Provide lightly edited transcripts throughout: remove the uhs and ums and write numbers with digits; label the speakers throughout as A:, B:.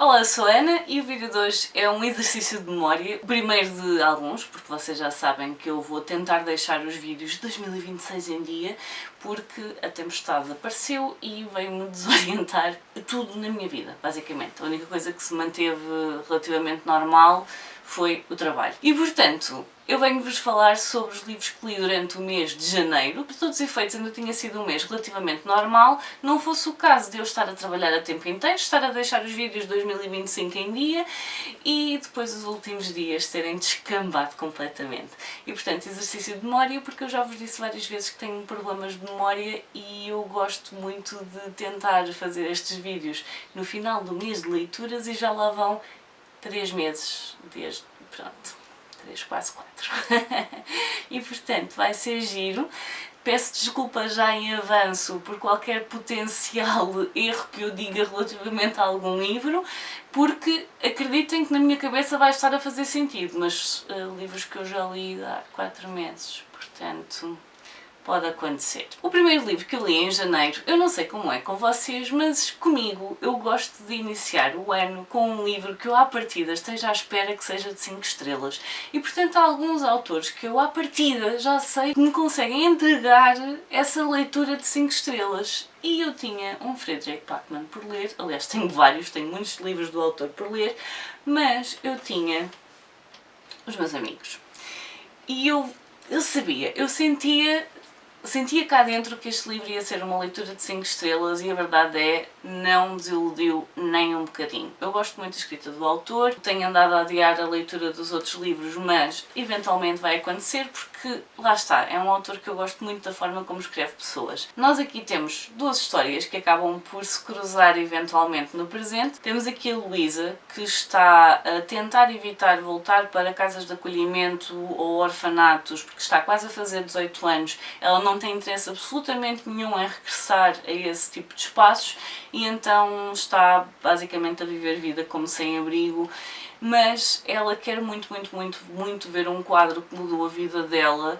A: Olá, eu sou a Ana e o vídeo de hoje é um exercício de memória, o primeiro de alguns, porque vocês já sabem que eu vou tentar deixar os vídeos de 2026 em dia, porque a tempestade apareceu e veio-me desorientar tudo na minha vida, basicamente. A única coisa que se manteve relativamente normal foi o trabalho. E portanto, eu venho-vos falar sobre os livros que li durante o mês de janeiro. Por todos os efeitos ainda tinha sido um mês relativamente normal, não fosse o caso de eu estar a trabalhar a tempo inteiro, estar a deixar os vídeos de 2025 em dia e depois os últimos dias terem descambado completamente. E portanto, exercício de memória, porque eu já vos disse várias vezes que tenho problemas de memória e eu gosto muito de tentar fazer estes vídeos no final do mês de leituras e já lá vão 3 meses desde, pronto, 3, quase 4. E portanto vai ser giro. Peço desculpa já em avanço por qualquer potencial erro que eu diga relativamente a algum livro, porque acreditem que na minha cabeça vai estar a fazer sentido, mas livros que eu já li há 4 meses, portanto pode acontecer. O primeiro livro que eu li em janeiro, eu não sei como é com vocês, mas comigo eu gosto de iniciar o ano com um livro que eu à partida esteja à espera que seja de 5 estrelas. E portanto há alguns autores que eu à partida já sei que me conseguem entregar essa leitura de 5 estrelas. E eu tinha um Frederick Backman por ler, aliás tenho vários, tenho muitos livros do autor por ler, mas eu tinha Os Meus Amigos. E eu sabia, eu sentia cá dentro que este livro ia ser uma leitura de 5 estrelas e a verdade é, não me desiludiu nem um bocadinho. Eu gosto muito da escrita do autor, tenho andado a adiar a leitura dos outros livros, mas eventualmente vai acontecer porque, lá está, é um autor que eu gosto muito da forma como escreve pessoas. Nós aqui temos duas histórias que acabam por se cruzar eventualmente no presente. Temos aqui a Luísa, que está a tentar evitar voltar para casas de acolhimento ou orfanatos, porque está quase a fazer 18 anos, ela não tem interesse absolutamente nenhum em regressar a esse tipo de espaços e então está basicamente a viver vida como sem-abrigo, mas ela quer muito ver um quadro que mudou a vida dela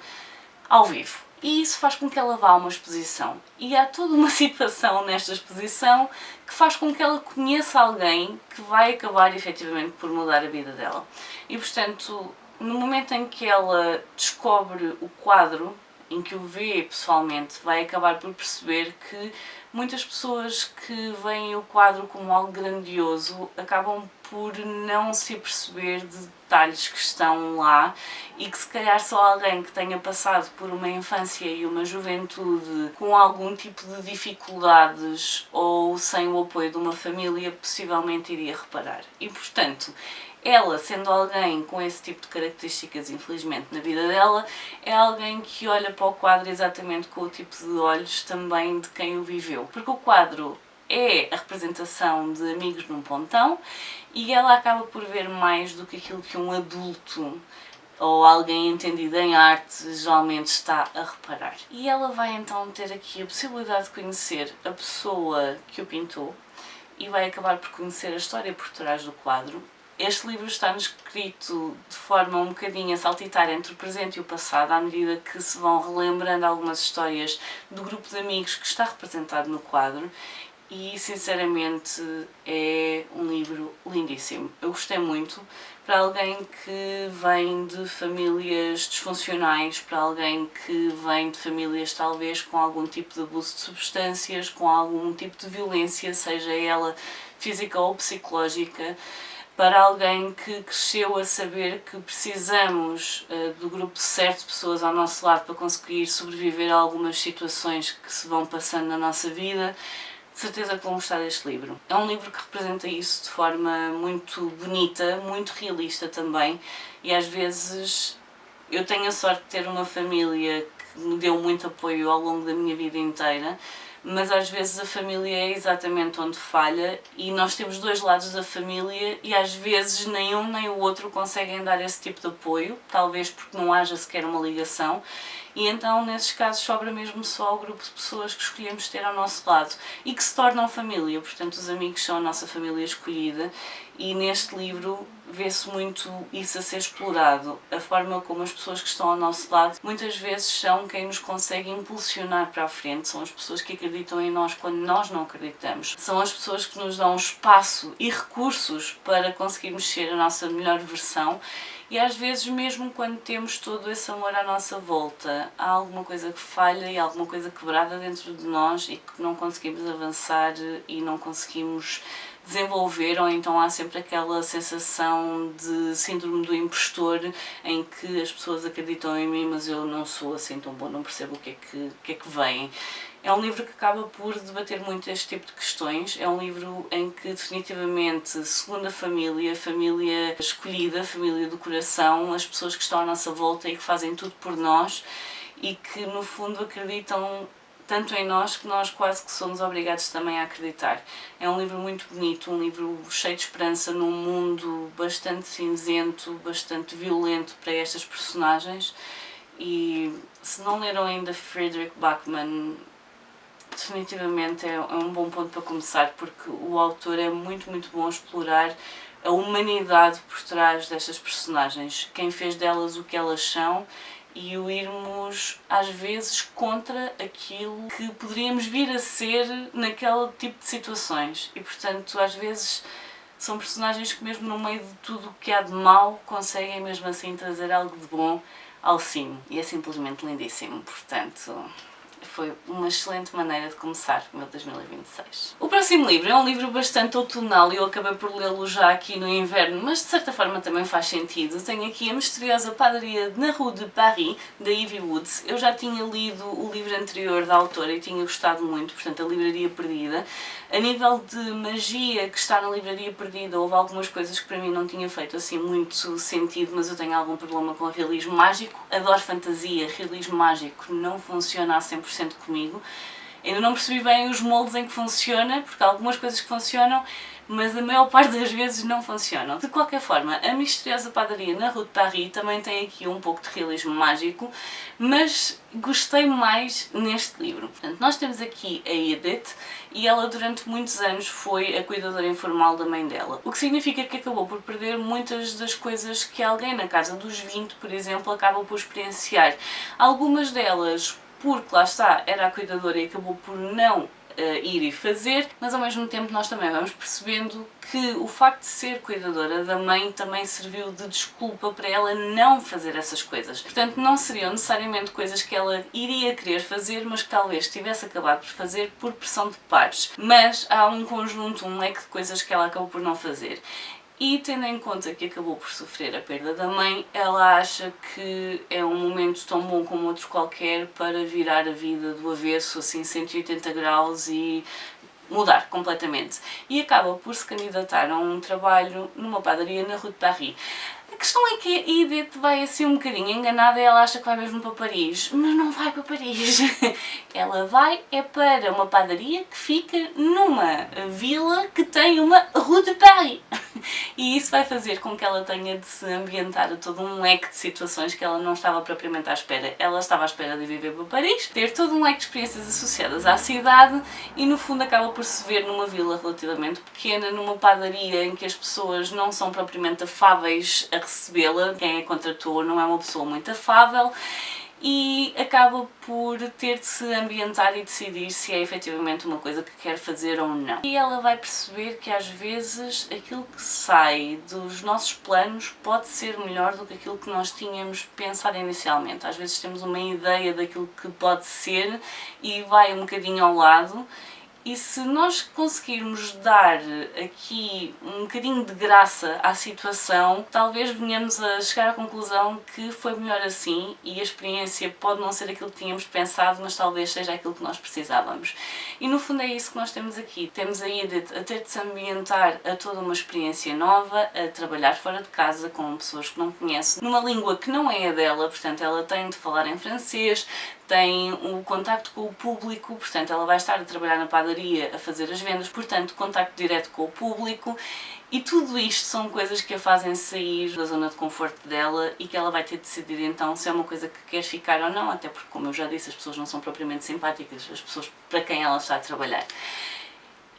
A: ao vivo. E isso faz com que ela vá a uma exposição. E há toda uma situação nesta exposição que faz com que ela conheça alguém que vai acabar efetivamente por mudar a vida dela. E portanto, no momento em que ela descobre o quadro, em que o vê pessoalmente, vai acabar por perceber que muitas pessoas que veem o quadro como algo grandioso acabam por não se aperceber de detalhes que estão lá e que se calhar só alguém que tenha passado por uma infância e uma juventude com algum tipo de dificuldades ou sem o apoio de uma família possivelmente iria reparar. E portanto, ela, sendo alguém com esse tipo de características, infelizmente, na vida dela, é alguém que olha para o quadro exatamente com o tipo de olhos também de quem o viveu. Porque o quadro é a representação de amigos num pontão e ela acaba por ver mais do que aquilo que um adulto ou alguém entendido em arte geralmente está a reparar. E ela vai então ter aqui a possibilidade de conhecer a pessoa que o pintou e vai acabar por conhecer a história por trás do quadro. Este livro está-nos escrito de forma um bocadinho a saltitar entre o presente e o passado, à medida que se vão relembrando algumas histórias do grupo de amigos que está representado no quadro e, sinceramente, é um livro lindíssimo. Eu gostei muito. Para alguém que vem de famílias disfuncionais, para alguém que vem de famílias talvez com algum tipo de abuso de substâncias, com algum tipo de violência, seja ela física ou psicológica, para alguém que cresceu a saber que precisamos do grupo certo de pessoas ao nosso lado para conseguir sobreviver a algumas situações que se vão passando na nossa vida, de certeza que vão gostar deste livro. É um livro que representa isso de forma muito bonita, muito realista também, e às vezes eu tenho a sorte de ter uma família que me deu muito apoio ao longo da minha vida inteira, mas às vezes a família é exatamente onde falha e nós temos dois lados da família e às vezes nem um nem o outro conseguem dar esse tipo de apoio, talvez porque não haja sequer uma ligação, e então nesses casos sobra mesmo só o grupo de pessoas que escolhemos ter ao nosso lado e que se tornam família, portanto os amigos são a nossa família escolhida, e neste livro vê-se muito isso a ser explorado, a forma como as pessoas que estão ao nosso lado muitas vezes são quem nos consegue impulsionar para a frente, são as pessoas que acreditam em nós quando nós não acreditamos, são as pessoas que nos dão espaço e recursos para conseguirmos ser a nossa melhor versão. E às vezes, mesmo quando temos todo esse amor à nossa volta, há alguma coisa que falha e alguma coisa quebrada dentro de nós e que não conseguimos avançar e não conseguimos desenvolver, ou então há sempre aquela sensação de síndrome do impostor em que as pessoas acreditam em mim, mas eu não sou assim tão bom, não percebo o que é que vem. É um livro que acaba por debater muito este tipo de questões, é um livro em que definitivamente, segundo a família escolhida, a família do coração, as pessoas que estão à nossa volta e que fazem tudo por nós e que no fundo acreditam tanto em nós que nós quase que somos obrigados também a acreditar. É um livro muito bonito, um livro cheio de esperança num mundo bastante cinzento, bastante violento para estas personagens, e se não leram ainda Fredrik Backman, definitivamente é um bom ponto para começar, porque o autor é muito bom a explorar a humanidade por trás destas personagens, quem fez delas o que elas são, e o irmos às vezes contra aquilo que poderíamos vir a ser naquele tipo de situações, e portanto às vezes são personagens que mesmo no meio de tudo o que há de mau conseguem mesmo assim trazer algo de bom ao cimo, e é simplesmente lindíssimo, portanto foi uma excelente maneira de começar o meu 2026. O próximo livro é um livro bastante outonal e eu acabei por lê-lo já aqui no inverno, mas de certa forma também faz sentido. Tenho aqui A Misteriosa Padaria na Rue de Paris, da Evie Woods. Eu já tinha lido o livro anterior da autora e tinha gostado muito, portanto, A Livraria Perdida. A nível de magia que está na Livraria Perdida, houve algumas coisas que para mim não tinha feito assim muito sentido, mas eu tenho algum problema com o realismo mágico. Adoro fantasia, realismo mágico não funciona a 100% comigo. Ainda não percebi bem os moldes em que funciona, porque há algumas coisas que funcionam, mas a maior parte das vezes não funcionam. De qualquer forma, A Misteriosa Padaria na Rue de Paris também tem aqui um pouco de realismo mágico, mas gostei mais neste livro. Portanto, nós temos aqui a Edith e ela durante muitos anos foi a cuidadora informal da mãe dela, o que significa que acabou por perder muitas das coisas que alguém na casa dos 20, por exemplo, acaba por experienciar. Algumas delas porque lá está, era a cuidadora e acabou por não ir e fazer, mas ao mesmo tempo nós também vamos percebendo que o facto de ser cuidadora da mãe também serviu de desculpa para ela não fazer essas coisas. Portanto, não seriam necessariamente coisas que ela iria querer fazer, mas que talvez tivesse acabado por fazer por pressão de pares. Mas há um conjunto, um leque de coisas que ela acabou por não fazer. E tendo em conta que acabou por sofrer a perda da mãe, ela acha que é um momento tão bom como outro qualquer para virar a vida do avesso, assim 180 graus, e mudar completamente. E acaba por se candidatar a um trabalho numa padaria na Rue de Paris. A questão é que a Edith vai assim um bocadinho enganada e ela acha que vai mesmo para Paris, mas não vai para Paris. Ela vai para uma padaria que fica numa vila que tem uma Rue de Paris. E isso vai fazer com que ela tenha de se ambientar a todo um leque de situações que ela não estava propriamente à espera. Ela estava à espera de viver para Paris, ter todo um leque de experiências associadas à cidade e no fundo acaba por se ver numa vila relativamente pequena, numa padaria em que as pessoas não são propriamente afáveis a recebê-la. Quem a contratou não é uma pessoa muito afável e acaba por ter de se ambientar e decidir se é efetivamente uma coisa que quer fazer ou não. E ela vai perceber que às vezes aquilo que sai dos nossos planos pode ser melhor do que aquilo que nós tínhamos pensado inicialmente. Às vezes temos uma ideia daquilo que pode ser e vai um bocadinho ao lado. E se nós conseguirmos dar aqui um bocadinho de graça à situação, talvez venhamos a chegar à conclusão que foi melhor assim e a experiência pode não ser aquilo que tínhamos pensado, mas talvez seja aquilo que nós precisávamos. E no fundo é isso que nós temos aqui. Temos a Edith a ter de se ambientar a toda uma experiência nova, a trabalhar fora de casa com pessoas que não conhece, numa língua que não é a dela, portanto ela tem de falar em francês, tem o contacto com o público, portanto ela vai estar a trabalhar na padaria a fazer as vendas, portanto contacto direto com o público, e tudo isto são coisas que a fazem sair da zona de conforto dela e que ela vai ter de decidir então se é uma coisa que quer ficar ou não, até porque, como eu já disse, as pessoas não são propriamente simpáticas, as pessoas para quem ela está a trabalhar.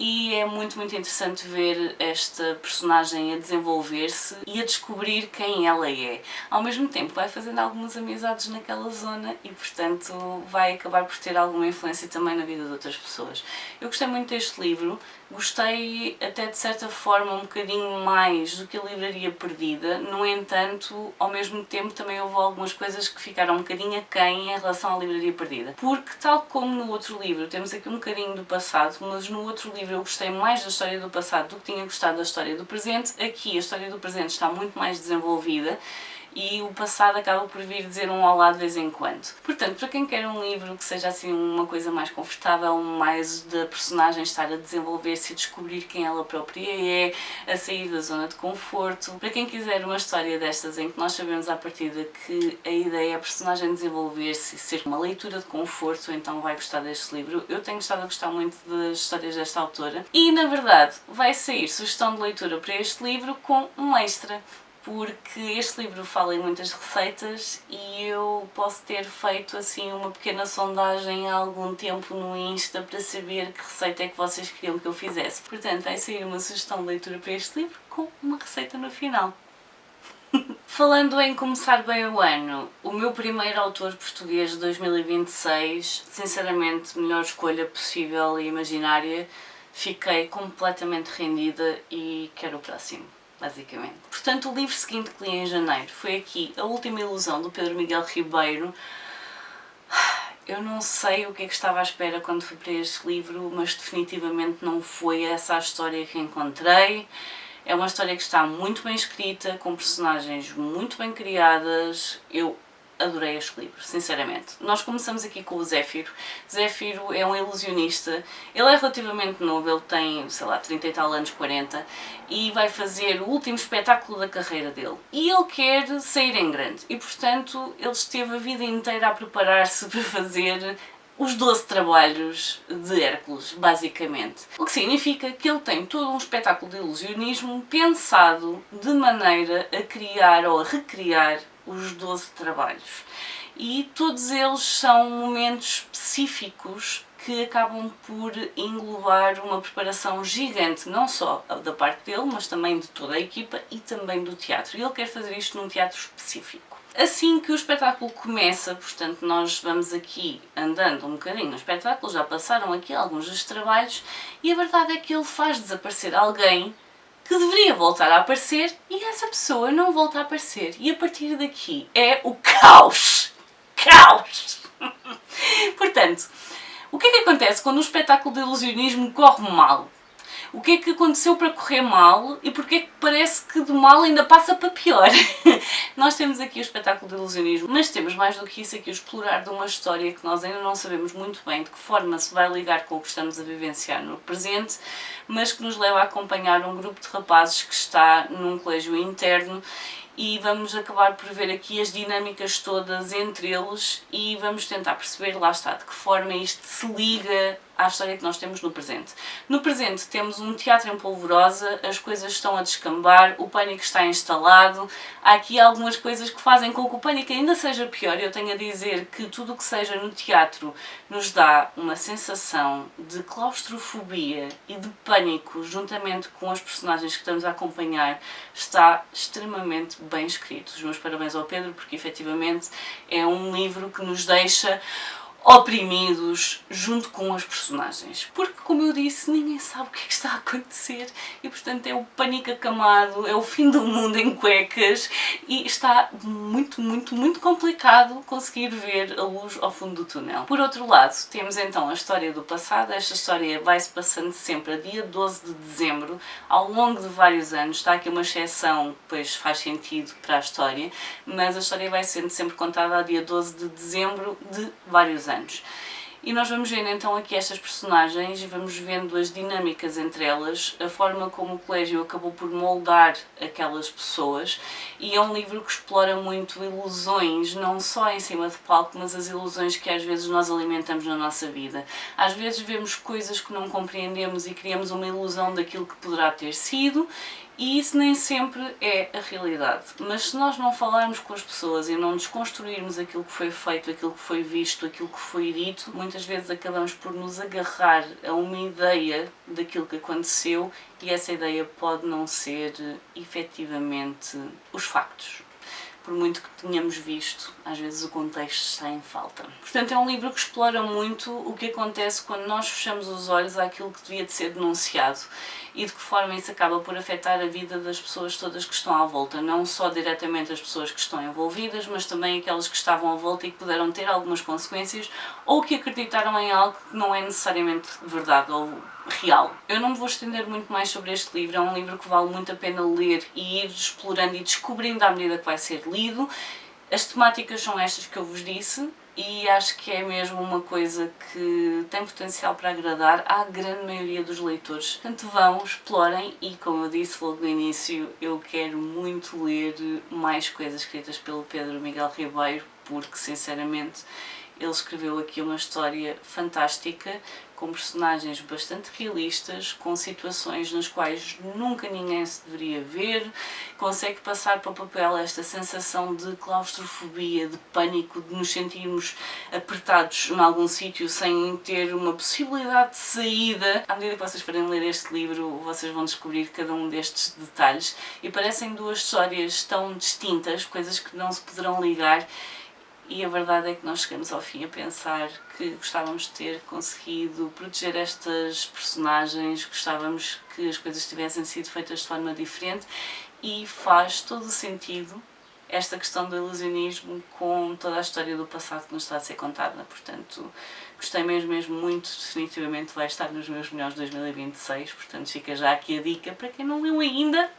A: E é muito interessante ver esta personagem a desenvolver-se e a descobrir quem ela é. Ao mesmo tempo vai fazendo algumas amizades naquela zona e, portanto, vai acabar por ter alguma influência também na vida de outras pessoas. Eu gostei muito deste livro, gostei até de certa forma um bocadinho mais do que a Livraria Perdida, no entanto, ao mesmo tempo também houve algumas coisas que ficaram um bocadinho aquém em relação à Livraria Perdida. Porque, tal como no outro livro, temos aqui um bocadinho do passado, mas no outro livro eu gostei mais da história do passado do que tinha gostado da história do presente. Aqui a história do presente está muito mais desenvolvida e o passado acaba por vir dizer um olá de vez em quando. Portanto, para quem quer um livro que seja assim uma coisa mais confortável, mais da personagem estar a desenvolver-se e descobrir quem ela própria é, a sair da zona de conforto, para quem quiser uma história destas em que nós sabemos à partida que a ideia é a personagem desenvolver-se e ser uma leitura de conforto, então vai gostar deste livro. Eu tenho estado a gostar muito das histórias desta autora e, na verdade, vai sair sugestão de leitura para este livro com um extra, porque este livro fala em muitas receitas e eu posso ter feito assim uma pequena sondagem há algum tempo no Insta para saber que receita é que vocês queriam que eu fizesse. Portanto, vai sair uma sugestão de leitura para este livro com uma receita no final. Falando em começar bem o ano, o meu primeiro autor português de 2026, sinceramente, melhor escolha possível e imaginária, fiquei completamente rendida e quero o próximo. Basicamente. Portanto, o livro seguinte que li em janeiro foi aqui A Última Ilusão, do Pedro Miguel Ribeiro. Eu não sei o que é que estava à espera quando fui para este livro, mas definitivamente não foi essa a história que encontrei. É uma história que está muito bem escrita, com personagens muito bem criadas. Eu adorei este livro, sinceramente. Nós começamos aqui com o Zéfiro. Zéfiro é um ilusionista, ele é relativamente novo, ele tem, sei lá, 30 e tal anos, 40, e vai fazer o último espetáculo da carreira dele. E ele quer sair em grande, e portanto ele esteve a vida inteira a preparar-se para fazer os 12 trabalhos de Hércules, basicamente. O que significa que ele tem todo um espetáculo de ilusionismo pensado de maneira a criar ou a recriar os 12 trabalhos. E todos eles são momentos específicos que acabam por englobar uma preparação gigante, não só da parte dele, mas também de toda a equipa e também do teatro. E ele quer fazer isto num teatro específico. Assim que o espetáculo começa, portanto nós vamos aqui andando um bocadinho no espetáculo, já passaram aqui alguns dos trabalhos, e a verdade é que ele faz desaparecer alguém que deveria voltar a aparecer e essa pessoa não volta a aparecer. E a partir daqui é o caos! Caos! Portanto, o que é que acontece quando um espetáculo de ilusionismo corre mal? O que é que aconteceu para correr mal e porque é que parece que do mal ainda passa para pior? Nós temos aqui o espetáculo de ilusionismo, mas temos mais do que isso aqui o explorar de uma história que nós ainda não sabemos muito bem de que forma se vai ligar com o que estamos a vivenciar no presente, mas que nos leva a acompanhar um grupo de rapazes que está num colégio interno e vamos acabar por ver aqui as dinâmicas todas entre eles e vamos tentar perceber, lá está, de que forma isto se liga à história que nós temos no presente. No presente temos um teatro em polvorosa, as coisas estão a descambar, o pânico está instalado, há aqui algumas coisas que fazem com que o pânico ainda seja pior. Eu tenho a dizer que tudo o que seja no teatro nos dá uma sensação de claustrofobia e de pânico, juntamente com os personagens que estamos a acompanhar, está extremamente bem escrito. Os meus parabéns ao Pedro, porque efetivamente é um livro que nos deixa oprimidos junto com os personagens. Porque, como eu disse, ninguém sabe o que é que está a acontecer e, portanto, é o pânico acamado, é o fim do mundo em cuecas e está muito complicado conseguir ver a luz ao fundo do túnel. Por outro lado, temos então a história do passado. Esta história vai-se passando sempre a dia 12 de dezembro, ao longo de vários anos. Está aqui uma exceção, pois faz sentido para a história, mas a história vai sendo sempre contada a dia 12 de dezembro de vários anos. E nós vamos vendo então aqui estas personagens e vamos vendo as dinâmicas entre elas, a forma como o colégio acabou por moldar aquelas pessoas, e é um livro que explora muito ilusões, não só em cima de palco, mas as ilusões que às vezes nós alimentamos na nossa vida. Às vezes vemos coisas que não compreendemos e criamos uma ilusão daquilo que poderá ter sido, e isso nem sempre é a realidade. Mas se nós não falarmos com as pessoas e não desconstruirmos aquilo que foi feito, aquilo que foi visto, aquilo que foi dito, muitas vezes acabamos por nos agarrar a uma ideia daquilo que aconteceu, e essa ideia pode não ser efetivamente os factos. Por muito que tenhamos visto, às vezes o contexto está em falta. Portanto, é um livro que explora muito o que acontece quando nós fechamos os olhos àquilo que devia de ser denunciado e de que forma isso acaba por afetar a vida das pessoas todas que estão à volta, não só diretamente as pessoas que estão envolvidas, mas também aquelas que estavam à volta e que puderam ter algumas consequências ou que acreditaram em algo que não é necessariamente verdade ou real. Eu não me vou estender muito mais sobre este livro, é um livro que vale muito a pena ler e ir explorando e descobrindo à medida que vai ser lido. As temáticas são estas que eu vos disse e acho que é mesmo uma coisa que tem potencial para agradar à grande maioria dos leitores. Portanto, vão, explorem e, como eu disse logo no início, eu quero muito ler mais coisas escritas pelo Pedro Miguel Ribeiro, porque sinceramente ele escreveu aqui uma história fantástica, com personagens bastante realistas, com situações nas quais nunca ninguém se deveria ver, consegue passar para o papel esta sensação de claustrofobia, de pânico, de nos sentirmos apertados em algum sítio sem ter uma possibilidade de saída. À medida que vocês forem ler este livro, vocês vão descobrir cada um destes detalhes e parecem duas histórias tão distintas, coisas que não se poderão ligar. E a verdade é que nós chegamos ao fim a pensar que gostávamos de ter conseguido proteger estas personagens, gostávamos que as coisas tivessem sido feitas de forma diferente e faz todo o sentido esta questão do ilusionismo com toda a história do passado que nos está a ser contada. Portanto, gostei mesmo muito, definitivamente vai estar nos meus melhores 2026, portanto fica já aqui a dica para quem não leu ainda.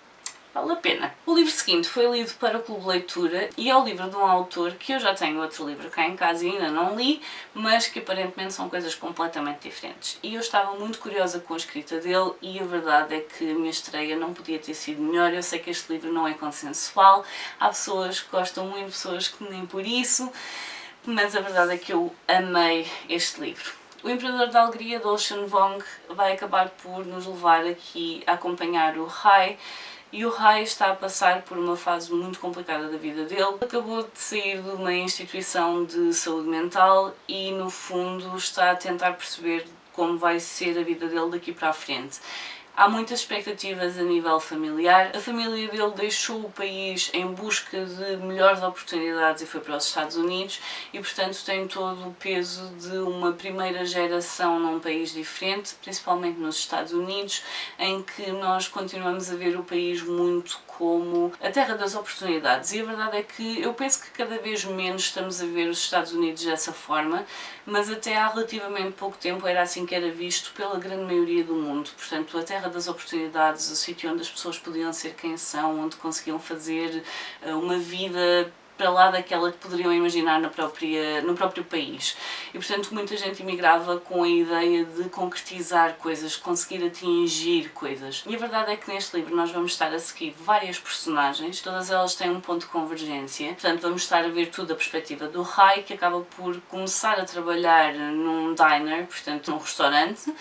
A: Vale a pena. O livro seguinte foi lido para o Clube de Leitura e é o livro de um autor que eu já tenho outro livro cá em casa e ainda não li, mas que aparentemente são coisas completamente diferentes. E eu estava muito curiosa com a escrita dele e a verdade é que a minha estreia não podia ter sido melhor. Eu sei que este livro não é consensual, há pessoas que gostam muito, pessoas que nem por isso, mas a verdade é que eu amei este livro. O Imperador da Alegria, de Ocean Vuong, vai acabar por nos levar aqui a acompanhar o Hai. E o Hai está a passar por uma fase muito complicada da vida dele. Acabou de sair de uma instituição de saúde mental e, no fundo, está a tentar perceber como vai ser a vida dele daqui para a frente. Há muitas expectativas a nível familiar. A família dele deixou o país em busca de melhores oportunidades e foi para os Estados Unidos e, portanto, tem todo o peso de uma primeira geração num país diferente, principalmente nos Estados Unidos, em que nós continuamos a ver o país muito como a terra das oportunidades. E a verdade é que eu penso que cada vez menos estamos a ver os Estados Unidos dessa forma, mas até há relativamente pouco tempo era assim que era visto pela grande maioria do mundo. Portanto, a terra das oportunidades, o sítio onde as pessoas podiam ser quem são, onde conseguiam fazer uma vida para lá daquela que poderiam imaginar no próprio país. E, portanto, muita gente imigrava com a ideia de concretizar coisas, conseguir atingir coisas. E a verdade é que neste livro nós vamos estar a seguir várias personagens, todas elas têm um ponto de convergência. Portanto, vamos estar a ver tudo da perspectiva do Hai, que acaba por começar a trabalhar num diner, portanto, num restaurante,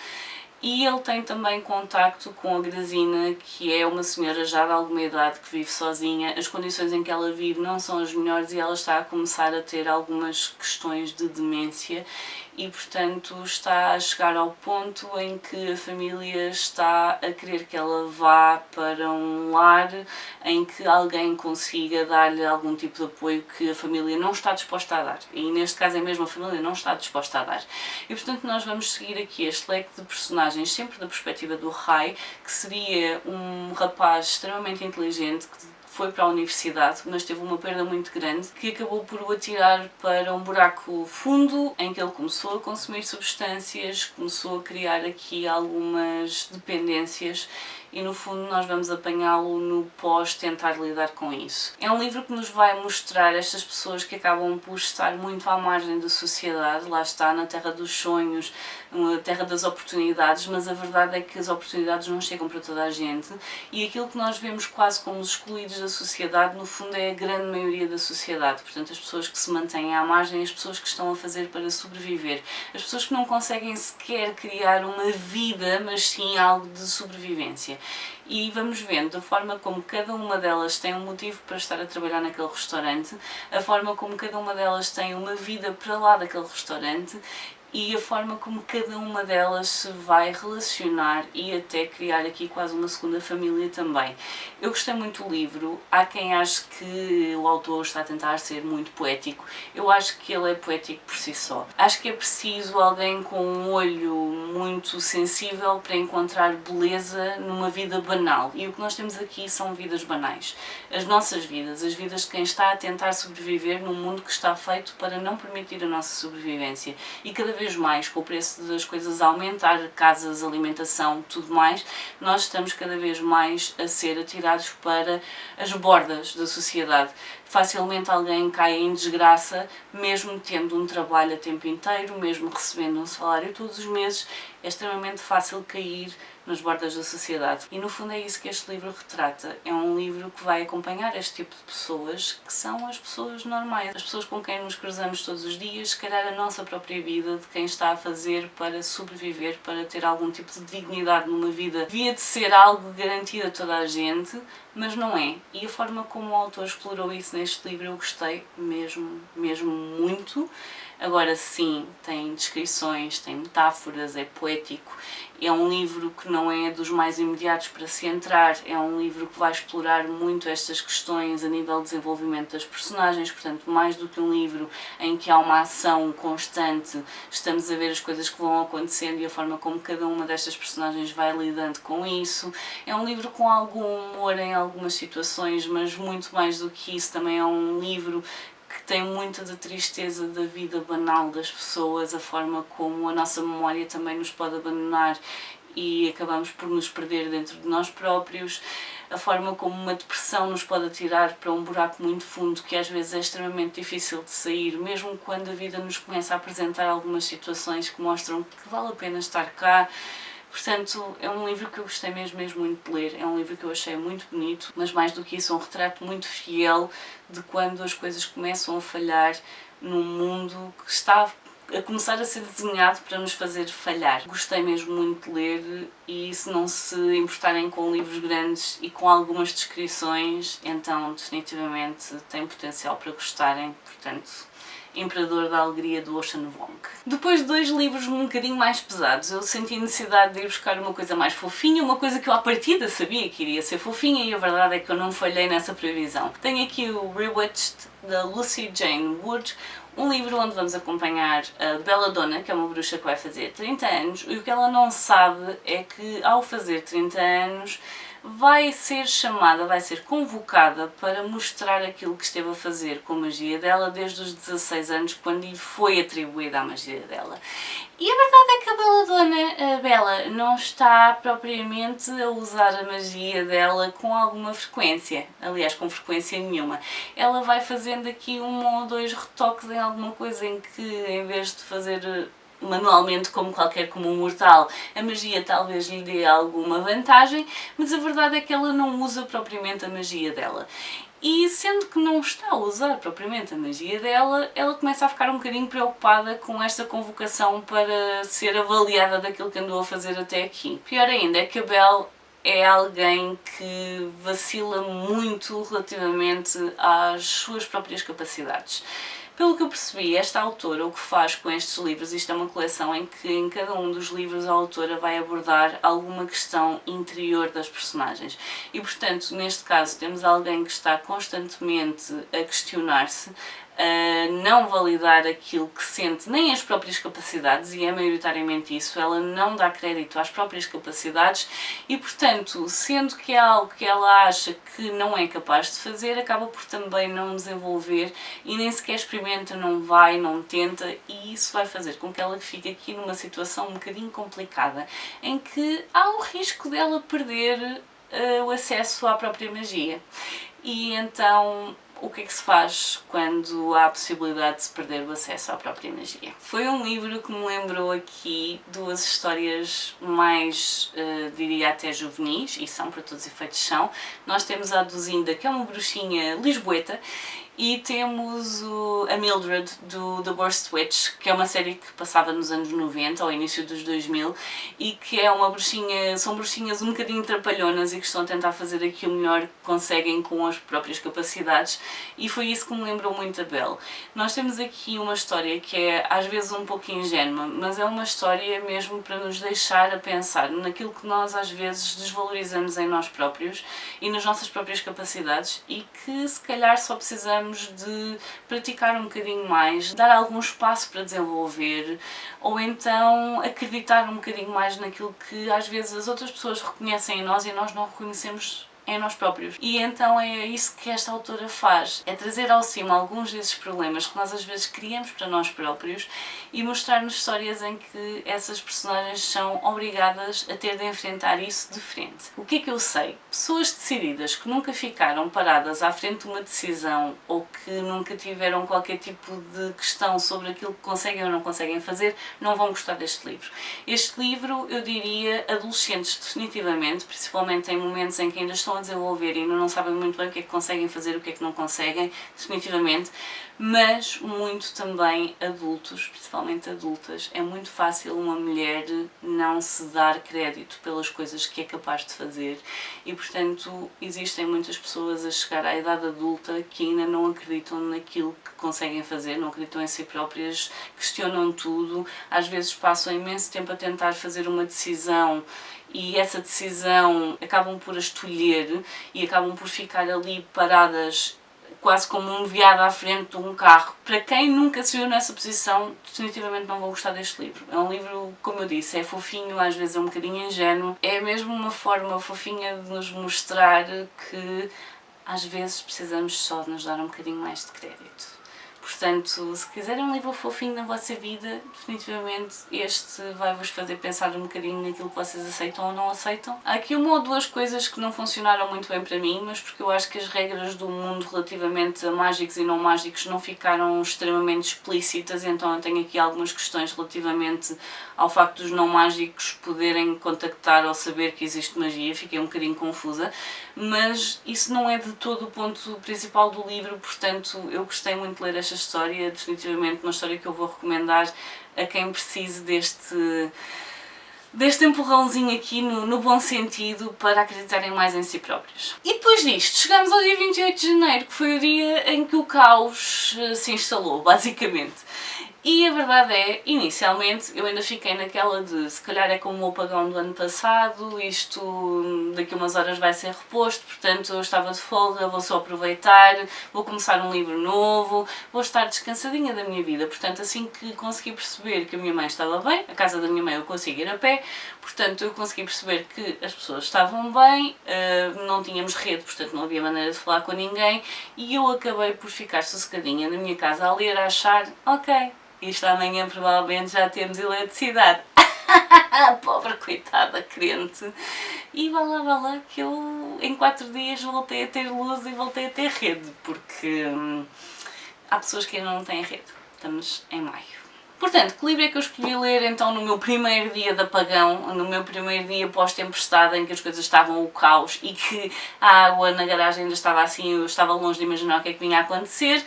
A: e ele tem também contacto com a Grazina, que é uma senhora já de alguma idade que vive sozinha. As condições em que ela vive não são as melhores e ela está a começar a ter algumas questões de demência e, portanto, está a chegar ao ponto em que a família está a querer que ela vá para um lar em que alguém consiga dar-lhe algum tipo de apoio que a família não está disposta a dar. E neste caso é mesmo a família não está disposta a dar. E, portanto, nós vamos seguir aqui este leque de personagens sempre da perspectiva do Hai, que seria um rapaz extremamente inteligente que foi para a universidade, mas teve uma perda muito grande que acabou por o atirar para um buraco fundo em que ele começou a consumir substâncias, começou a criar aqui algumas dependências e no fundo nós vamos apanhá-lo no pós tentar lidar com isso. É um livro que nos vai mostrar estas pessoas que acabam por estar muito à margem da sociedade, lá está, na terra dos sonhos, na terra das oportunidades, mas a verdade é que as oportunidades não chegam para toda a gente e aquilo que nós vemos quase como os excluídos da sociedade, no fundo é a grande maioria da sociedade, portanto as pessoas que se mantêm à margem, as pessoas que estão a fazer para sobreviver, as pessoas que não conseguem sequer criar uma vida, mas sim algo de sobrevivência. E vamos vendo da forma como cada uma delas tem um motivo para estar a trabalhar naquele restaurante, a forma como cada uma delas tem uma vida para lá daquele restaurante e a forma como cada uma delas se vai relacionar e até criar aqui quase uma segunda família também. Eu gostei muito do livro, há quem ache que o autor está a tentar ser muito poético, eu acho que ele é poético por si só. Acho que é preciso alguém com um olho muito sensível para encontrar beleza numa vida banal, e o que nós temos aqui são vidas banais. As nossas vidas, as vidas de quem está a tentar sobreviver num mundo que está feito para não permitir a nossa sobrevivência, e cada vez mais, com o preço das coisas a aumentar, casas, alimentação, tudo mais, nós estamos cada vez mais a ser atirados para as bordas da sociedade. Facilmente alguém cai em desgraça, mesmo tendo um trabalho a tempo inteiro, mesmo recebendo um salário todos os meses, é extremamente fácil cair nas bordas da sociedade. E no fundo é isso que este livro retrata. É um livro que vai acompanhar este tipo de pessoas, que são as pessoas normais, as pessoas com quem nos cruzamos todos os dias, se calhar a nossa própria vida, de quem está a fazer para sobreviver, para ter algum tipo de dignidade numa vida. Devia de ser algo garantido a toda a gente, mas não é. E a forma como o autor explorou isso neste livro eu gostei mesmo muito. Agora sim, tem descrições, tem metáforas, é poético, é um livro que não é dos mais imediatos para se entrar, é um livro que vai explorar muito estas questões a nível de desenvolvimento das personagens, portanto mais do que um livro em que há uma ação constante, estamos a ver as coisas que vão acontecendo e a forma como cada uma destas personagens vai lidando com isso. É um livro com algum humor em algumas situações, mas muito mais do que isso, também é um livro que tem muita da tristeza da vida banal das pessoas, a forma como a nossa memória também nos pode abandonar e acabamos por nos perder dentro de nós próprios, a forma como uma depressão nos pode atirar para um buraco muito fundo que às vezes é extremamente difícil de sair, mesmo quando a vida nos começa a apresentar algumas situações que mostram que vale a pena estar cá. Portanto, é um livro que eu gostei mesmo muito de ler, é um livro que eu achei muito bonito, mas mais do que isso, é um retrato muito fiel de quando as coisas começam a falhar num mundo que está a começar a ser desenhado para nos fazer falhar. Gostei mesmo muito de ler e se não se importarem com livros grandes e com algumas descrições, então definitivamente tem potencial para gostarem, portanto... Imperador da Alegria, do Ocean Vuong. Depois de 2 livros um bocadinho mais pesados, eu senti a necessidade de ir buscar uma coisa mais fofinha, uma coisa que eu à partida sabia que iria ser fofinha e a verdade é que eu não falhei nessa previsão. Tenho aqui o Rewitched, da Lucy Jane Wood, um livro onde vamos acompanhar a Belladonna, que é uma bruxa que vai fazer 30 anos, e o que ela não sabe é que ao fazer 30 anos vai ser chamada, vai ser convocada para mostrar aquilo que esteve a fazer com a magia dela desde os 16 anos, quando lhe foi atribuída a magia dela. E a verdade é que a Belladonna, a Bella, não está propriamente a usar a magia dela com alguma frequência, aliás, com frequência nenhuma. Ela vai fazendo aqui 1 ou 2 retoques em alguma coisa em que, em vez de fazer manualmente como qualquer comum mortal, a magia talvez lhe dê alguma vantagem, mas a verdade é que ela não usa propriamente a magia dela. E sendo que não está a usar propriamente a magia dela, ela começa a ficar um bocadinho preocupada com esta convocação para ser avaliada daquilo que andou a fazer até aqui. Pior ainda é que a Belle é alguém que vacila muito relativamente às suas próprias capacidades. Pelo que eu percebi, esta autora o que faz com estes livros, isto é uma coleção em que em cada um dos livros a autora vai abordar alguma questão interior das personagens e, portanto, neste caso temos alguém que está constantemente a questionar-se, a não validar aquilo que sente, nem as próprias capacidades, e é maioritariamente isso, ela não dá crédito às próprias capacidades e, portanto, sendo que é algo que ela acha que não é capaz de fazer, acaba por também não desenvolver e nem sequer experimenta, não vai, não tenta, e isso vai fazer com que ela fique aqui numa situação um bocadinho complicada, em que há o risco dela perder o acesso à própria magia. E então, o que é que se faz quando há a possibilidade de se perder o acesso à própria magia? Foi um livro que me lembrou aqui duas histórias mais, diria até juvenis, e são, para todos os efeitos são. Nós temos a Duzinda, que é uma bruxinha lisboeta, e temos a Mildred do The Worst Witch, que é uma série que passava nos anos 90, ao início dos 2000, e que é uma bruxinha, são bruxinhas um bocadinho trapalhonas e que estão a tentar fazer aqui o melhor que conseguem com as próprias capacidades, e foi isso que me lembrou muito a Belle. Nós temos aqui uma história que é às vezes um pouco ingênua, mas é uma história mesmo para nos deixar a pensar naquilo que nós às vezes desvalorizamos em nós próprios e nas nossas próprias capacidades, e que se calhar só precisamos de praticar um bocadinho mais, dar algum espaço para desenvolver, ou então acreditar um bocadinho mais naquilo que às vezes as outras pessoas reconhecem em nós e nós não reconhecemos em nós próprios. E então é isso que esta autora faz, é trazer ao cima alguns desses problemas que nós às vezes criamos para nós próprios e mostrar-nos histórias em que essas personagens são obrigadas a ter de enfrentar isso de frente. O que é que eu sei? Pessoas decididas que nunca ficaram paradas à frente de uma decisão ou que nunca tiveram qualquer tipo de questão sobre aquilo que conseguem ou não conseguem fazer, não vão gostar deste livro. Este livro, eu diria, adolescentes definitivamente, principalmente em momentos em que ainda estão a desenvolver e ainda não sabem muito bem o que é que conseguem fazer, o que é que não conseguem, definitivamente, mas muito também adultos, principalmente adultas. É muito fácil uma mulher não se dar crédito pelas coisas que é capaz de fazer e, portanto, existem muitas pessoas a chegar à idade adulta que ainda não acreditam naquilo que conseguem fazer, não acreditam em si próprias, questionam tudo, às vezes passam imenso tempo a tentar fazer uma decisão e essa decisão acabam por a escolher e acabam por ficar ali paradas quase como um veado à frente de um carro. Para quem nunca se viu nessa posição, definitivamente não vou gostar deste livro. É um livro, como eu disse, é fofinho, às vezes é um bocadinho ingênuo, é mesmo uma forma fofinha de nos mostrar que às vezes precisamos só de nos dar um bocadinho mais de crédito. Portanto, se quiserem um livro fofinho na vossa vida, definitivamente este vai-vos fazer pensar um bocadinho naquilo que vocês aceitam ou não aceitam. Há aqui uma ou duas coisas que não funcionaram muito bem para mim, mas porque eu acho que as regras do mundo relativamente a mágicos e não mágicos não ficaram extremamente explícitas, então eu tenho aqui algumas questões relativamente ao facto dos não mágicos poderem contactar ou saber que existe magia, fiquei um bocadinho confusa, mas isso não é de todo o ponto principal do livro, portanto eu gostei muito de ler esta história, definitivamente uma história que eu vou recomendar a quem precise deste empurrãozinho aqui no bom sentido para acreditarem mais em si próprios. E depois disto, chegamos ao dia 28 de janeiro, que foi o dia em que o caos se instalou, basicamente. E a verdade é, inicialmente, eu ainda fiquei naquela de se calhar é como o apagão do ano passado, isto daqui a umas horas vai ser reposto, portanto eu estava de folga, vou só aproveitar, vou começar um livro novo, vou estar descansadinha da minha vida. Portanto, assim que consegui perceber que a minha mãe estava bem, a casa da minha mãe eu consigo ir a pé, portanto eu consegui perceber que as pessoas estavam bem, não tínhamos rede, portanto não havia maneira de falar com ninguém, e eu acabei por ficar sossegadinha na minha casa a ler, a achar, ok, isto amanhã provavelmente já temos eletricidade. Pobre coitada crente. E vá lá que eu em 4 dias voltei a ter luz e voltei a ter rede, porque há pessoas que ainda não têm rede. Estamos em maio. Portanto, que livro é que eu escolhi ler então no meu primeiro dia de apagão, no meu primeiro dia pós-tempestade em que as coisas estavam o caos e que a água na garagem ainda estava assim, eu estava longe de imaginar o que é que vinha a acontecer?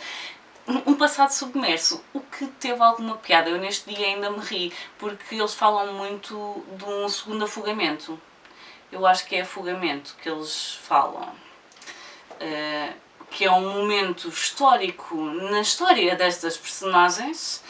A: Um passado submerso, o que teve alguma piada. Eu neste dia ainda me ri, porque eles falam muito de um segundo afogamento. Eu acho que é afogamento que eles falam. Que é um momento histórico na história destas personagens,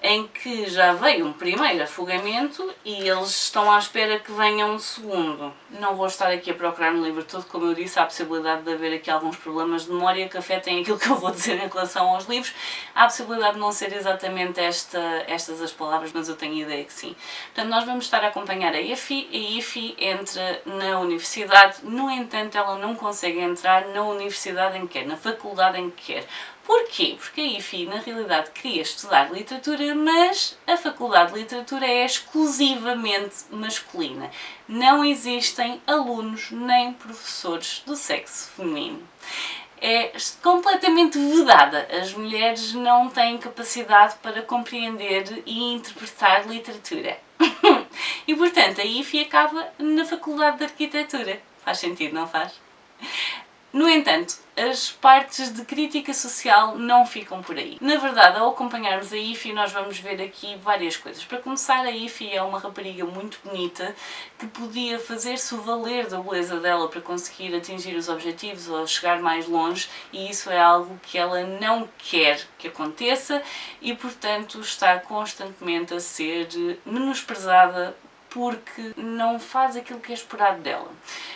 A: em que já veio um primeiro afogamento e eles estão à espera que venha um segundo. Não vou estar aqui a procurar no livro todo, como eu disse, há a possibilidade de haver aqui alguns problemas de memória que afetem aquilo que eu vou dizer em relação aos livros. Há a possibilidade de não ser exatamente estas as palavras, mas eu tenho ideia que sim. Portanto, nós vamos estar a acompanhar a Ify entra na universidade, no entanto ela não consegue entrar na universidade em que quer, na faculdade em que quer. Porquê? Porque a Ify, na realidade, queria estudar literatura, mas a Faculdade de Literatura é exclusivamente masculina. Não existem alunos nem professores do sexo feminino. É completamente vedada. As mulheres não têm capacidade para compreender e interpretar literatura. E, portanto, a Ify acaba na Faculdade de Arquitetura. Faz sentido, não faz? No entanto, as partes de crítica social não ficam por aí. Na verdade, ao acompanharmos a Ify, nós vamos ver aqui várias coisas. Para começar, a Ify é uma rapariga muito bonita que podia fazer-se valer da beleza dela para conseguir atingir os objetivos ou chegar mais longe, e isso é algo que ela não quer que aconteça e, portanto, está constantemente a ser menosprezada porque não faz aquilo que é esperado dela.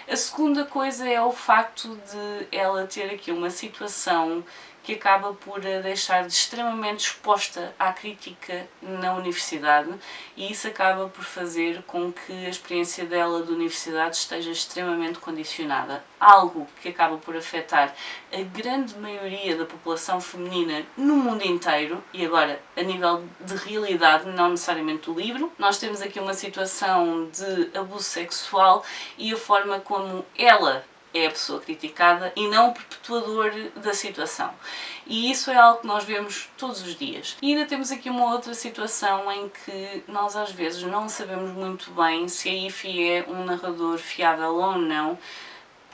A: A segunda coisa é o facto de ela ter aqui uma situação que acaba por a deixar extremamente exposta à crítica na universidade, e isso acaba por fazer com que a experiência dela de universidade esteja extremamente condicionada. Algo que acaba por afetar a grande maioria da população feminina no mundo inteiro, e agora a nível de realidade, não necessariamente do livro. Nós temos aqui uma situação de abuso sexual e a forma como ela é a pessoa criticada e não o perpetuador da situação. E isso é algo que nós vemos todos os dias. E ainda temos aqui uma outra situação em que nós às vezes não sabemos muito bem se a Ify é um narrador fiável ou não,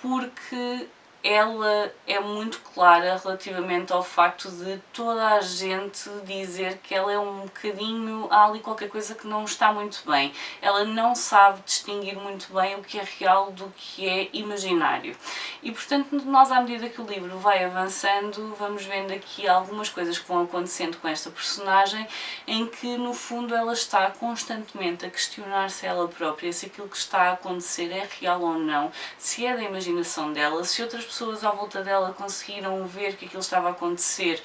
A: porque ela é muito clara relativamente ao facto de toda a gente dizer que ela é um bocadinho, há ali qualquer coisa que não está muito bem. Ela não sabe distinguir muito bem o que é real do que é imaginário. E, portanto, nós, à medida que o livro vai avançando, vamos vendo aqui algumas coisas que vão acontecendo com esta personagem, em que, no fundo, ela está constantemente a questionar-se ela própria se aquilo que está a acontecer é real ou não, se é da imaginação dela, se outras pessoas à volta dela conseguiram ver que aquilo estava a acontecer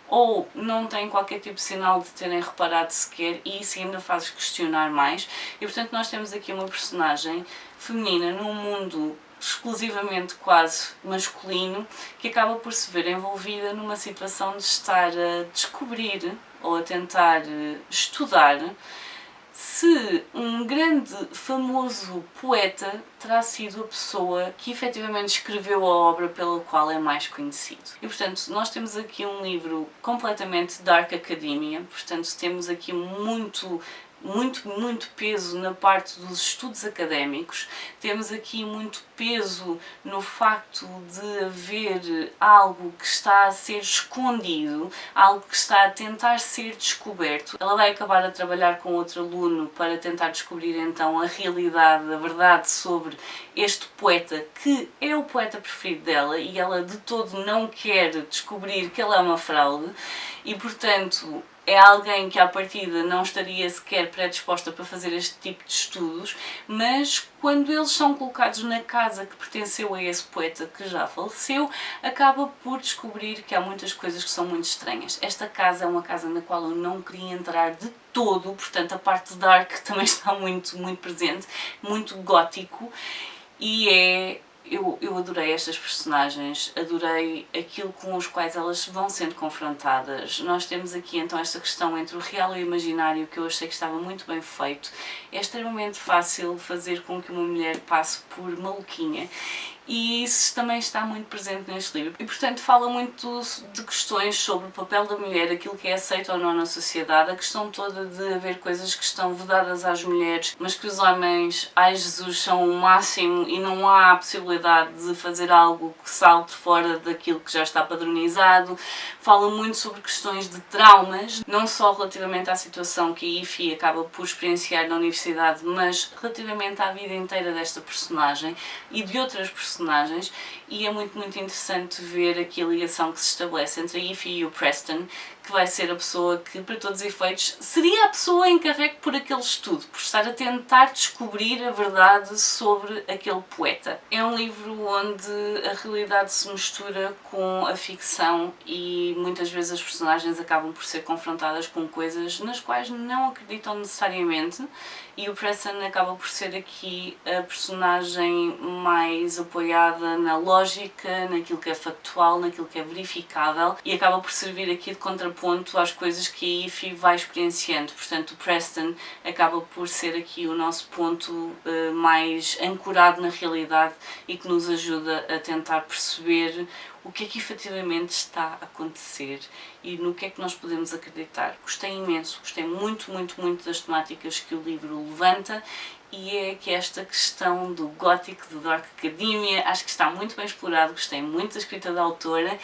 A: ou não têm qualquer tipo de sinal de terem reparado sequer, e isso ainda faz questionar mais. E, portanto, nós temos aqui uma personagem feminina num mundo exclusivamente quase masculino, que acaba por se ver envolvida numa situação de estar a descobrir ou a tentar estudar se um grande, famoso poeta terá sido a pessoa que efetivamente escreveu a obra pela qual é mais conhecido. E, portanto, nós temos aqui um livro completamente dark academia, portanto, temos aqui muito peso na parte dos estudos académicos, temos aqui muito peso no facto de haver algo que está a ser escondido, algo que está a tentar ser descoberto. Ela vai acabar a trabalhar com outro aluno para tentar descobrir então a realidade, a verdade sobre este poeta, que é o poeta preferido dela, e ela de todo não quer descobrir que ele é uma fraude, e, portanto, é alguém que à partida não estaria sequer predisposta para fazer este tipo de estudos, mas quando eles são colocados na casa que pertenceu a esse poeta que já faleceu, acaba por descobrir que há muitas coisas que são muito estranhas. Esta casa é uma casa na qual eu não queria entrar de todo, portanto a parte dark também está muito presente, muito gótico, e eu adorei estas personagens, adorei aquilo com os quais elas vão sendo confrontadas. Nós temos aqui então esta questão entre o real e o imaginário, que eu achei que estava muito bem feito. É extremamente fácil fazer com que uma mulher passe por maluquinha, e isso também está muito presente neste livro. E, portanto, fala muito de questões sobre o papel da mulher, aquilo que é aceito ou não na sociedade, a questão toda de haver coisas que estão vedadas às mulheres, mas que os homens, ai Jesus, são o máximo e não há a possibilidade de fazer algo que salte fora daquilo que já está padronizado. Fala muito sobre questões de traumas, não só relativamente à situação que a Ify acaba por experienciar na universidade, mas relativamente à vida inteira desta personagem e de outras personagens personagens e é muito interessante ver aqui a ligação que se estabelece entre a Ify e o Preston, que vai ser a pessoa que, para todos os efeitos, seria a pessoa encarregue por aquele estudo, por estar a tentar descobrir a verdade sobre aquele poeta. É um livro onde a realidade se mistura com a ficção e muitas vezes as personagens acabam por ser confrontadas com coisas nas quais não acreditam necessariamente, e o Preston acaba por ser aqui a personagem mais apoiada na lógica, naquilo que é factual, naquilo que é verificável, e acaba por servir aqui de contraponto às coisas que a Ify vai experienciando. Portanto, o Preston acaba por ser aqui o nosso ponto mais ancorado na realidade e que nos ajuda a tentar perceber o que é que efetivamente está a acontecer e no que é que nós podemos acreditar. Gostei imenso, gostei muito das temáticas que o livro levanta, e é que esta questão do gótico, do Dark Academia, acho que está muito bem explorado, gostei muito da escrita da autora,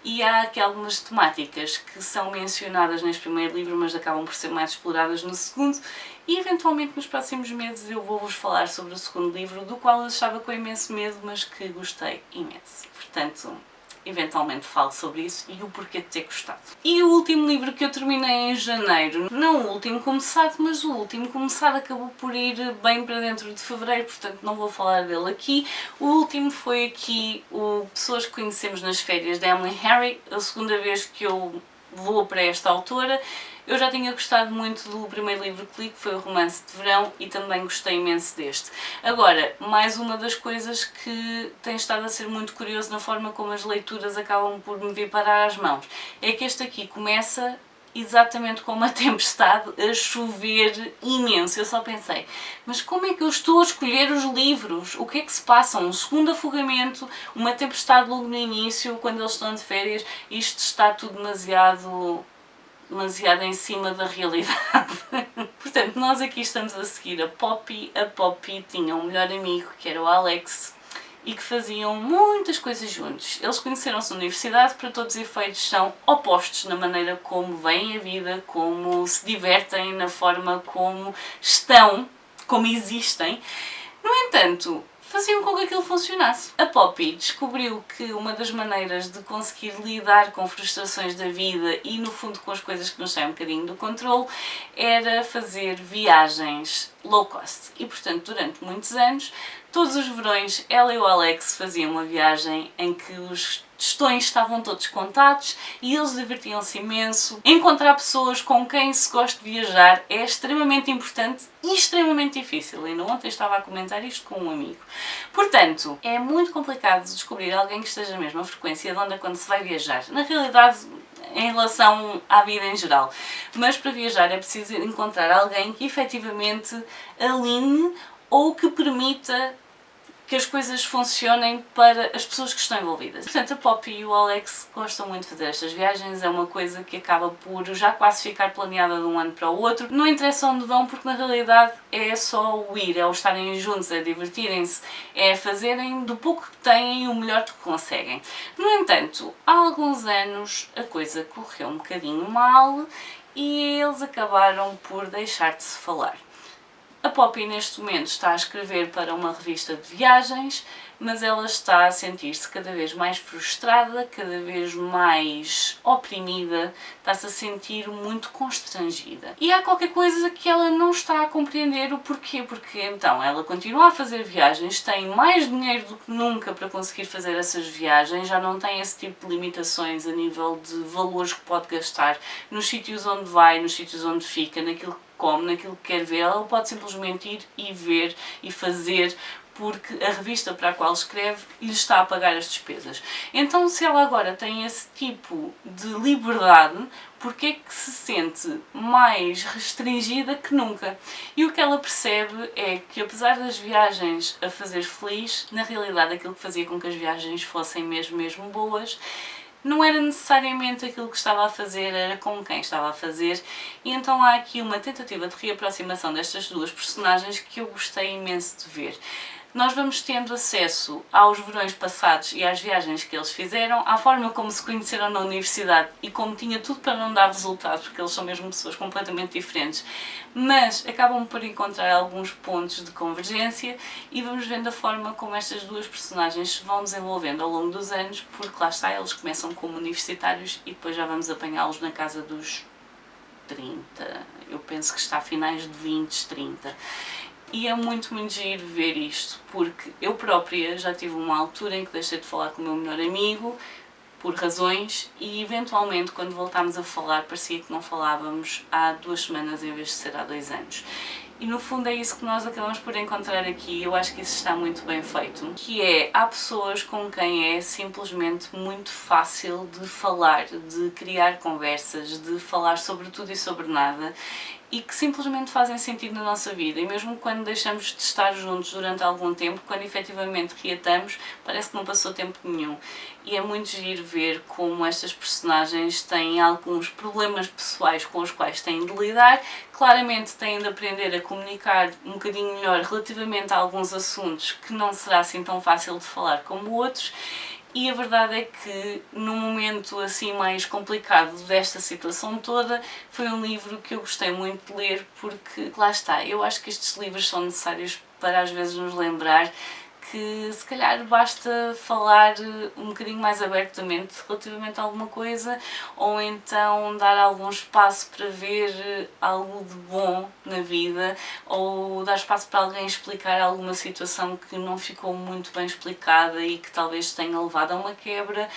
A: e há aqui algumas temáticas que são mencionadas neste primeiro livro, mas acabam por ser mais exploradas no segundo, e eventualmente nos próximos meses eu vou-vos falar sobre o segundo livro, do qual eu estava com imenso medo, mas que gostei imenso. Portanto, eventualmente falo sobre isso e o porquê de ter gostado. E o último livro que eu terminei em janeiro, não o último começado, mas o último começado acabou por ir bem para dentro de fevereiro, portanto não vou falar dele aqui. O último foi aqui o Pessoas que Conhecemos nas Férias, da Emily Henry, a segunda vez que eu vou para esta autora. Eu já tinha gostado muito do primeiro livro que li, que foi o Romance de Verão, e também gostei imenso deste. Agora, mais uma das coisas que tem estado a ser muito curioso na forma como as leituras acabam por me vir parar às mãos, é que este aqui começa exatamente como a tempestade, a chover imenso. Eu só pensei, mas como é que eu estou a escolher os livros? O que é que se passa? Um segundo afogamento, uma tempestade logo no início, quando eles estão de férias, isto está tudo demasiado em cima da realidade. Portanto, nós aqui estamos a seguir a Poppy. A Poppy tinha um melhor amigo, que era o Alex, e que faziam muitas coisas juntos. Eles conheceram-se na universidade, para todos os efeitos são opostos na maneira como veem a vida, como se divertem, na forma como estão, como existem. No entanto, faziam com que aquilo funcionasse. A Poppy descobriu que uma das maneiras de conseguir lidar com frustrações da vida e, no fundo, com as coisas que nos saem um bocadinho do controle, era fazer viagens low cost. E, portanto, durante muitos anos, todos os verões, ela e o Alex faziam uma viagem em que os tostões estavam todos contados e eles divertiam-se imenso. Encontrar pessoas com quem se gosta de viajar é extremamente importante e extremamente difícil. Ainda ontem estava a comentar isto com um amigo. Portanto, é muito complicado descobrir alguém que esteja na mesma frequência de onda quando se vai viajar. Na realidade, em relação à vida em geral. Mas para viajar é preciso encontrar alguém que efetivamente alinhe ou que permita que as coisas funcionem para as pessoas que estão envolvidas. Portanto, a Poppy e o Alex gostam muito de fazer estas viagens, é uma coisa que acaba por já quase ficar planeada de um ano para o outro. Não interessa onde vão, porque na realidade é só o ir, é o estarem juntos, é divertirem-se, é fazerem do pouco que têm o melhor que conseguem. No entanto, há alguns anos a coisa correu um bocadinho mal e eles acabaram por deixar de se falar. A Poppy neste momento está a escrever para uma revista de viagens, mas ela está a sentir-se cada vez mais frustrada, cada vez mais oprimida, está-se a sentir muito constrangida. E há qualquer coisa que ela não está a compreender o porquê, porque então ela continua a fazer viagens, tem mais dinheiro do que nunca para conseguir fazer essas viagens, já não tem esse tipo de limitações a nível de valores que pode gastar nos sítios onde vai, nos sítios onde fica, naquilo que come, naquilo que quer ver. Ela pode simplesmente ir e ver e fazer, porque a revista para a qual escreve lhe está a pagar as despesas. Então, se ela agora tem esse tipo de liberdade, porque é que se sente mais restringida que nunca? E o que ela percebe é que, apesar das viagens a fazer feliz, na realidade aquilo que fazia com que as viagens fossem mesmo boas não era necessariamente aquilo que estava a fazer, era com quem estava a fazer, e então há aqui uma tentativa de reaproximação destas duas personagens que eu gostei imenso de ver. nós vamos tendo acesso aos verões passados e às viagens que eles fizeram, à forma como se conheceram na universidade e como tinha tudo para não dar resultado, porque eles são mesmo pessoas completamente diferentes, mas acabam por encontrar alguns pontos de convergência e vamos vendo a forma como estas duas personagens se vão desenvolvendo ao longo dos anos, porque lá está, eles começam como universitários e depois já vamos apanhá-los na casa dos 30, eu penso que está a finais de 20, 30. E é muito, muito giro ver isto, porque eu própria já tive uma altura em que deixei de falar com o meu melhor amigo, por razões, e eventualmente quando voltámos a falar parecia que não falávamos há 2 semanas em vez de ser há 2 anos. E no fundo é isso que nós acabamos por encontrar aqui, eu acho que isso está muito bem feito, que é, há pessoas com quem é simplesmente muito fácil de falar, de criar conversas, de falar sobre tudo e sobre nada, e que simplesmente fazem sentido na nossa vida, e mesmo quando deixamos de estar juntos durante algum tempo, quando efetivamente reatamos, parece que não passou tempo nenhum. E é muito giro ver como estas personagens têm alguns problemas pessoais com os quais têm de lidar, claramente têm de aprender a comunicar um bocadinho melhor relativamente a alguns assuntos que não será assim tão fácil de falar como outros. E a verdade é que, num momento assim mais complicado desta situação toda, foi um livro que eu gostei muito de ler, porque lá está, eu acho que estes livros são necessários para às vezes nos lembrar que se calhar basta falar um bocadinho mais abertamente relativamente a alguma coisa, ou então dar algum espaço para ver algo de bom na vida, ou dar espaço para alguém explicar alguma situação que não ficou muito bem explicada e que talvez tenha levado a uma quebra.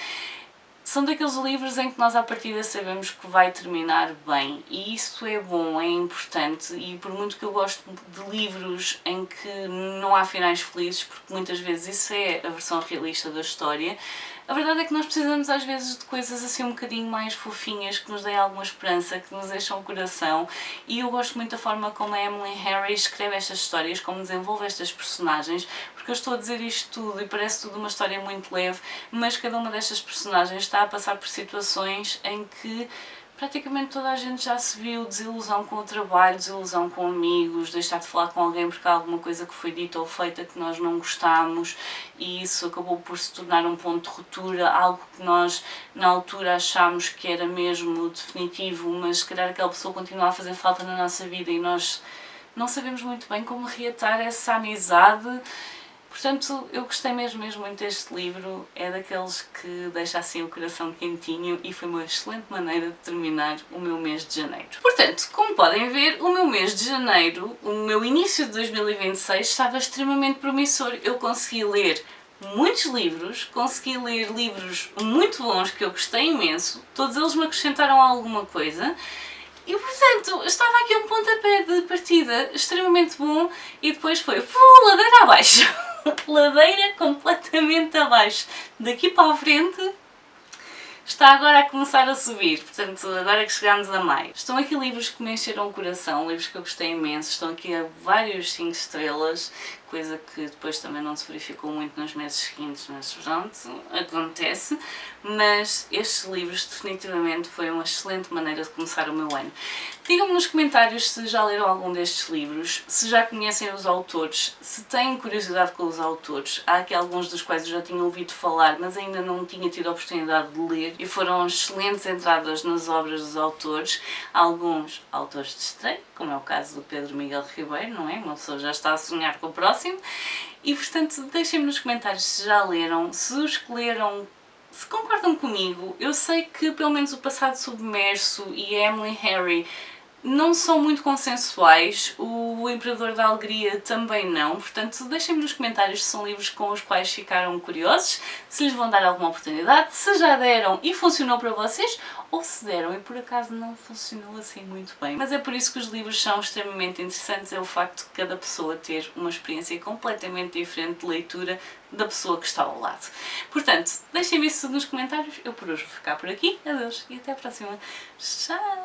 A: São daqueles livros em que nós à partida sabemos que vai terminar bem, e isso é bom, é importante, e por muito que eu gosto de livros em que não há finais felizes, porque muitas vezes isso é a versão realista da história, a verdade é que nós precisamos às vezes de coisas assim um bocadinho mais fofinhas, que nos deem alguma esperança, que nos deixam o coração, e eu gosto muito da forma como a Emily Henry escreve estas histórias, como desenvolve estas personagens, porque eu estou a dizer isto tudo e parece tudo uma história muito leve, mas cada uma destas personagens está a passar por situações em que praticamente toda a gente já se viu, desilusão com o trabalho, desilusão com amigos, deixar de falar com alguém porque há alguma coisa que foi dita ou feita que nós não gostámos, e isso acabou por se tornar um ponto de ruptura, algo que nós na altura achámos que era mesmo definitivo, mas se calhar aquela pessoa continua a fazer falta na nossa vida e nós não sabemos muito bem como reatar essa amizade. Portanto, eu gostei mesmo muito deste livro, é daqueles que deixa assim o coração quentinho e foi uma excelente maneira de terminar o meu mês de janeiro. Portanto, como podem ver, o meu mês de janeiro, o meu início de 2026 estava extremamente promissor. Eu consegui ler muitos livros, consegui ler livros muito bons que eu gostei imenso, todos eles me acrescentaram alguma coisa. E portanto, estava aqui um pontapé de partida extremamente bom e depois foi ladeira abaixo. Ladeira completamente abaixo. Daqui para a frente está agora a começar a subir, portanto agora que chegámos a maio. Estão aqui livros que me encheram o coração, livros que eu gostei imenso, estão aqui a vários 5 estrelas, coisa que depois também não se verificou muito nos meses seguintes, mas pronto, acontece. Mas estes livros definitivamente foi uma excelente maneira de começar o meu ano. Digam-me nos comentários se já leram algum destes livros, se já conhecem os autores, se têm curiosidade com os autores. Há aqui alguns dos quais eu já tinha ouvido falar, mas ainda não tinha tido a oportunidade de ler, e foram excelentes entradas nas obras dos autores. Alguns autores de estreia, como é o caso do Pedro Miguel Ribeiro, não é? Uma pessoa já está a sonhar com o próximo. E portanto, deixem-me nos comentários se já leram, se os que leram, se concordam comigo. Eu sei que pelo menos o Passado Submerso e a Emily Henry não são muito consensuais, o Imperador da Alegria também não, portanto deixem-me nos comentários se são livros com os quais ficaram curiosos, se lhes vão dar alguma oportunidade, se já deram e funcionou para vocês, ou se deram e por acaso não funcionou assim muito bem. Mas é por isso que os livros são extremamente interessantes, é o facto de cada pessoa ter uma experiência completamente diferente de leitura da pessoa que está ao lado. Portanto, deixem-me isso nos comentários, eu por hoje vou ficar por aqui, adeus e até a próxima. Tchau!